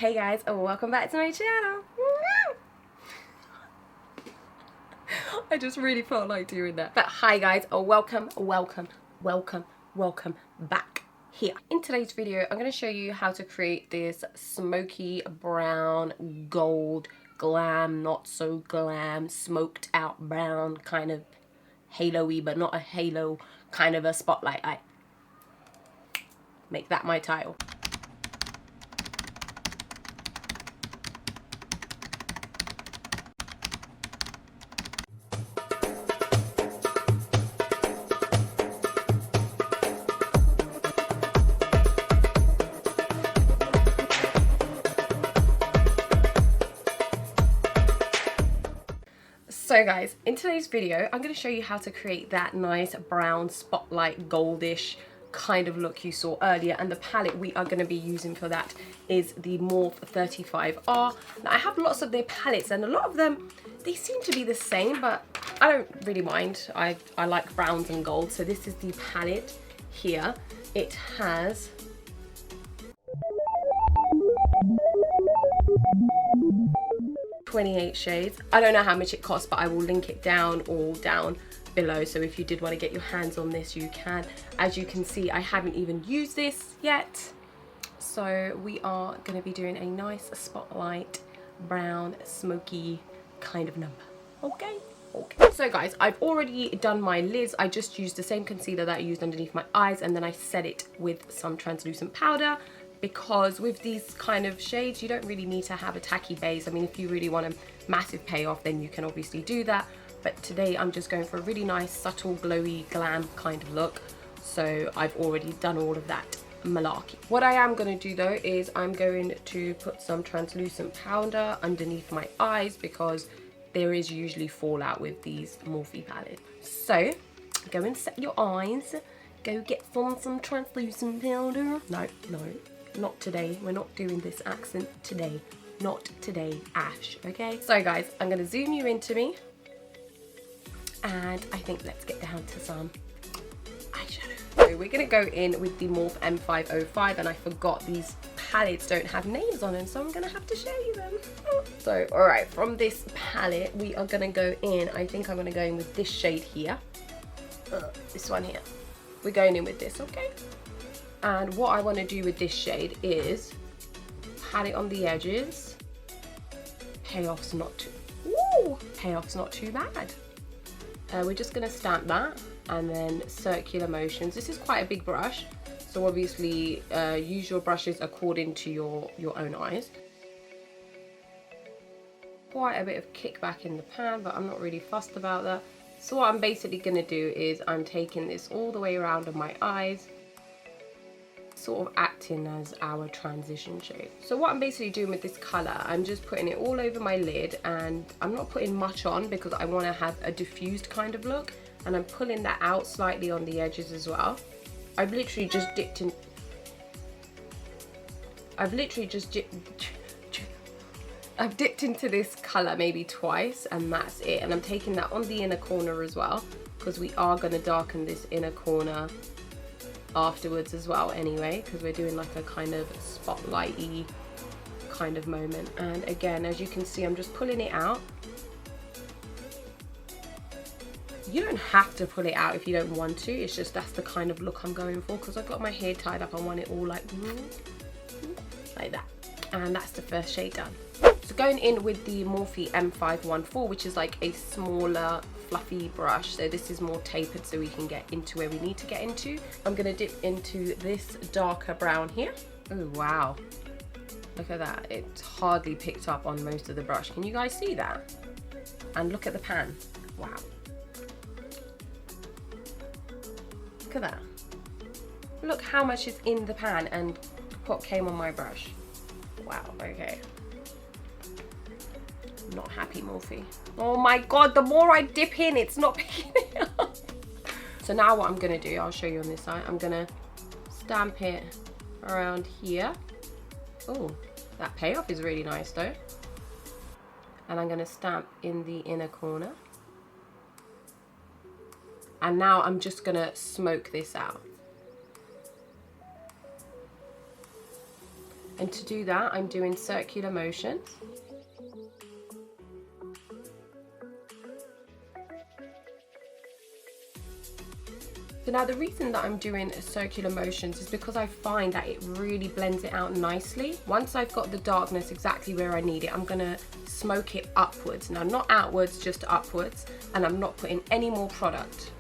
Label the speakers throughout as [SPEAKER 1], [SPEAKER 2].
[SPEAKER 1] Hey guys, and welcome back to my channel. I just really felt like doing that. But hi guys, welcome back here. In today's video, I'm going to show you how to create this smoky brown gold glam, not so glam, smoked out brown kind of halo-y, but not a halo, kind of a spotlight eye. Make that my title. So guys, in today's video, I'm going to show you how to create that nice brown spotlight goldish kind of look you saw earlier, and the palette we are going to be using for that is the Morphe 35R. Now I have lots of their palettes and a lot of them, they seem to be the same, but I don't really mind. I like browns and gold, so this is the palette here. It has $28 shades. I don't know how much it costs, but I will link it down below, so if you did want to get your hands on this, you can. As you can see, I haven't even used this yet, so we are going to be doing a nice spotlight brown smoky kind of number. Okay. So guys, I've already done my lids. I just used the same concealer that I used underneath my eyes, and then I set it with some translucent powder, because with these kind of shades you don't really need to have a tacky base. I mean, if you really want a massive payoff, then you can obviously do that, but today I'm just going for a really nice subtle glowy glam kind of look, so I've already done all of that malarkey. What I am going to do though is I'm going to put some translucent powder underneath my eyes, because there is usually fallout with these Morphe palettes. So go and set your eyes, go get some translucent powder. No, not today. We're not doing this accent today. Not today, Ash, okay? So guys, I'm gonna zoom you into me, and I think let's get down to some eyeshadow. So we're gonna go in with the Morphe M505, and I forgot these palettes don't have names on them, so I'm gonna have to show you them. So, all right, from this palette, we are gonna go in, I think I'm gonna go in with this shade here. This one here. We're going in with this, okay? And what I want to do with this shade is pat it on the edges. Payoff's not too bad. We're just going to stamp that, and then circular motions. This is quite a big brush, so obviously use your brushes according to your own eyes. Quite a bit of kickback in the pan, but I'm not really fussed about that. So what I'm basically going to do is I'm taking this all the way around on my eyes, sort of acting as our transition shade. So what I'm basically doing with this color, I'm just putting it all over my lid, and I'm not putting much on because I want to have a diffused kind of look, and I'm pulling that out slightly on the edges as well. I've literally just dipped into this color maybe twice, and that's it. And I'm taking that on the inner corner as well, because we are going to darken this inner corner afterwards as well anyway, because we're doing like a kind of spotlighty kind of moment. And again, as you can see, I'm just pulling it out. You don't have to pull it out if you don't want to, it's just that's the kind of look I'm going for, because I've got my hair tied up. I want it all like that. And that's the first shade done. So going in with the Morphe M514, which is like a smaller fluffy brush, so this is more tapered so we can get into where we need to get into. I'm going to dip into this darker brown here. Oh wow, look at that, it's hardly picked up on most of the brush. Can you guys see that? And look at the pan. Wow, look at that. Look how much is in the pan and what came on my brush. Wow, okay. Not happy, Morphe. Oh my god, the more I dip in, it's not picking it up. So now what I'm gonna do, I'll show you on this side. I'm gonna stamp it around here. Oh, that payoff is really nice though. And I'm gonna stamp in the inner corner. And now I'm just gonna smoke this out. And to do that, I'm doing circular motions. So now the reason that I'm doing circular motions is because I find that it really blends it out nicely. Once I've got the darkness exactly where I need it, I'm gonna smoke it upwards. Now not outwards, just upwards. And I'm not putting any more product,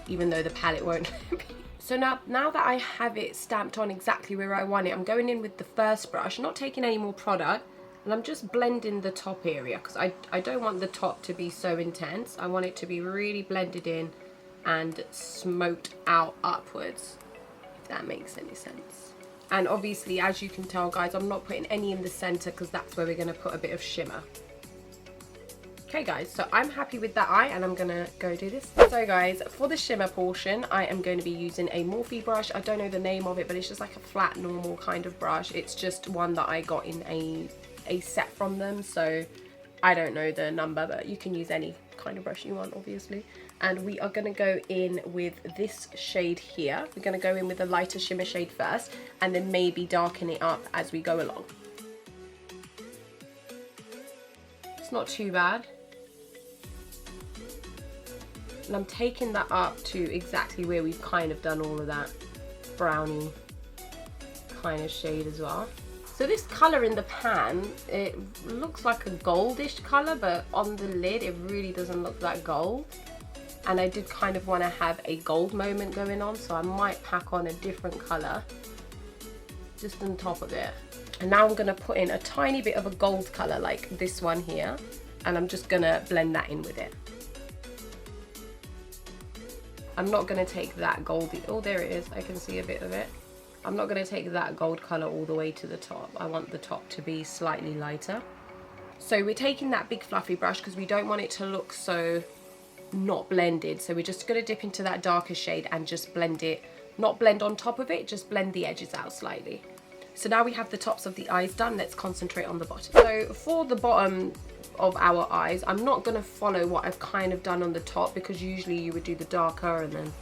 [SPEAKER 1] even though the palette won't let me. So now that I have it stamped on exactly where I want it, I'm going in with the first brush, not taking any more product, and I'm just blending the top area because I don't want the top to be so intense. I want it to be really blended in and smoked out upwards, if that makes any sense. And obviously, as you can tell guys, I'm not putting any in the center because that's where we're going to put a bit of shimmer. Okay guys, so I'm happy with that eye and I'm gonna go do this. So guys, for the shimmer portion, I am going to be using a Morphe brush. I don't know the name of it, but it's just like a flat normal kind of brush. It's just one that I got in a set from them, so I don't know the number, but you can use any kind of brush you want, obviously. And we are going to go in with this shade here. We're going to go in with a lighter shimmer shade first and then maybe darken it up as we go along. It's not too bad. And I'm taking that up to exactly where we've kind of done all of that brownie kind of shade as well. So this colour in the pan, it looks like a goldish colour, but on the lid it really doesn't look that gold. And I did kind of want to have a gold moment going on, so I might pack on a different colour just on top of it. And now I'm going to put in a tiny bit of a gold colour like this one here, and I'm just going to blend that in with it. I'm not going to take that goldy, oh there it is, I can see a bit of it. I'm not going to take that gold colour all the way to the top. I want the top to be slightly lighter. So we're taking that big fluffy brush because we don't want it to look so not blended. So we're just going to dip into that darker shade and just blend it, not blend on top of it, just blend the edges out slightly. So now we have the tops of the eyes done. Let's concentrate on the bottom. So for the bottom of our eyes, I'm not going to follow what I've kind of done on the top, because usually you would do the darker and then,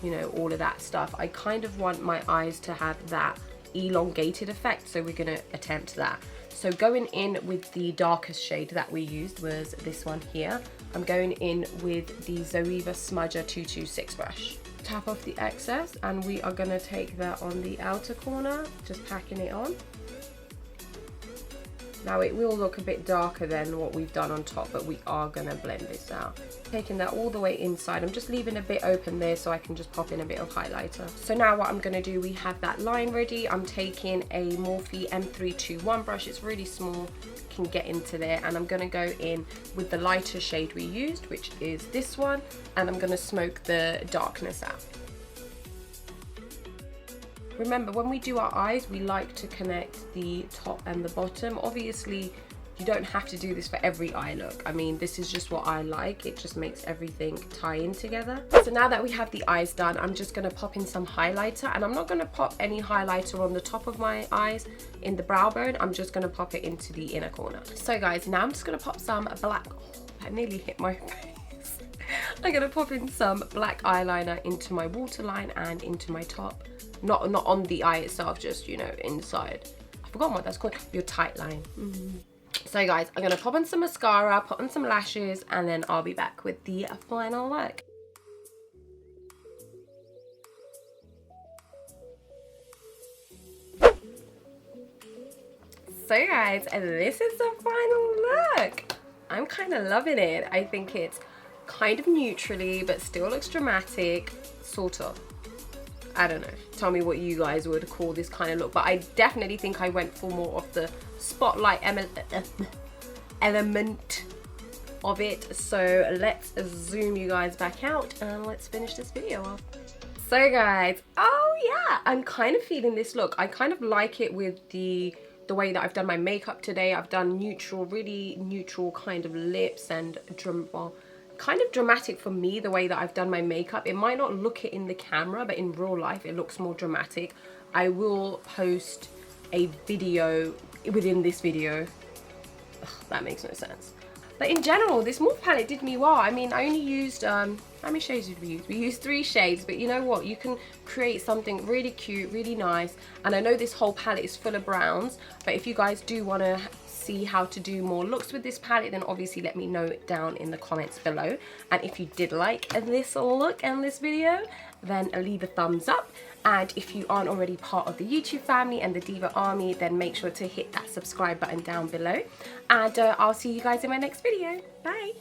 [SPEAKER 1] you know, all of that stuff. I kind of want my eyes to have that elongated effect, so we're going to attempt that. So going in with the darkest shade that we used was this one here. I'm going in with the Zoeva Smudger 226 brush. Tap off the excess and we are going to take that on the outer corner, just packing it on. Now it will look a bit darker than what we've done on top, but we are going to blend this out. Taking that all the way inside, I'm just leaving a bit open there so I can just pop in a bit of highlighter. So now what I'm going to do, we have that line ready. I'm taking a Morphe M321 brush, it's really small, can get into there, and I'm going to go in with the lighter shade we used, which is this one, and I'm going to smoke the darkness out. Remember, when we do our eyes, we like to connect the top and the bottom. Obviously, you don't have to do this for every eye look. I mean, this is just what I like. It just makes everything tie in together. So now that we have the eyes done, I'm just going to pop in some highlighter. And I'm not going to pop any highlighter on the top of my eyes in the brow bone. I'm just going to pop it into the inner corner. So guys, now I'm just going to pop some black... Oh, I nearly hit my face. I'm going to pop in some black eyeliner into my waterline and into my top. Not on the eye itself, just, you know, inside. I forgot what that's called. Your tight line. So guys, I'm going to pop on some mascara, put on some lashes, and then I'll be back with the final look. So guys, this is the final look. I'm kind of loving it. I think it's kind of neutrally, but still looks dramatic, sort of. I don't know, tell me what you guys would call this kind of look, but I definitely think I went for more of the spotlight element of it. So let's zoom you guys back out and let's finish this video off. So guys, oh yeah, I'm kind of feeling this look. I kind of like it with the way that I've done my makeup today. I've done neutral, really neutral kind of lips and kind of dramatic for me, the way that I've done my makeup. It might not look it in the camera, but in real life it looks more dramatic. I will post a video within this video. Ugh, that makes no sense. But in general, this Morphe palette did me well. I mean, I only used, how many shades did we use? We used 3 shades, but you know what? You can create something really cute, really nice. And I know this whole palette is full of browns, but if you guys do want to see how to do more looks with this palette, then obviously let me know it down in the comments below. And if you did like this look and this video, then leave a thumbs up. And if you aren't already part of the YouTube family and the Diva Army, then make sure to hit that subscribe button down below. And I'll see you guys in my next video. Bye.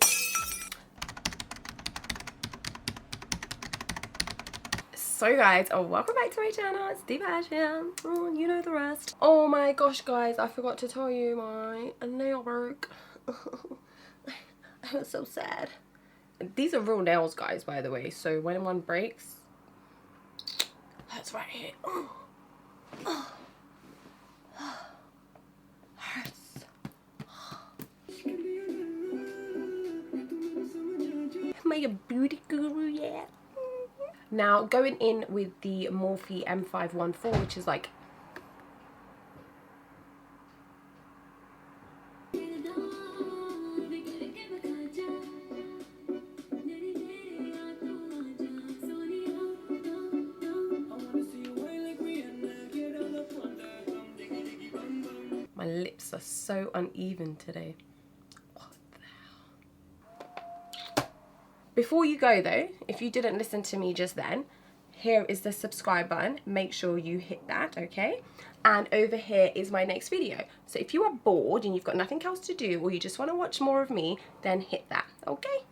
[SPEAKER 1] So guys, welcome back to my channel. It's Diva Asham. You know the rest. Oh my gosh guys, I forgot to tell you my nail broke. I was so sad. These are real nails guys, by the way, so when one breaks, that's right here. Hurts. Am I a beauty guru yet? Now going in with the Morphe M514, which is like my lips are so uneven today. What the hell? Before you go though, if you didn't listen to me just then, here is the subscribe button. Make sure you hit that, okay? And over here is my next video. So if you are bored and you've got nothing else to do, or you just want to watch more of me, then hit that, okay?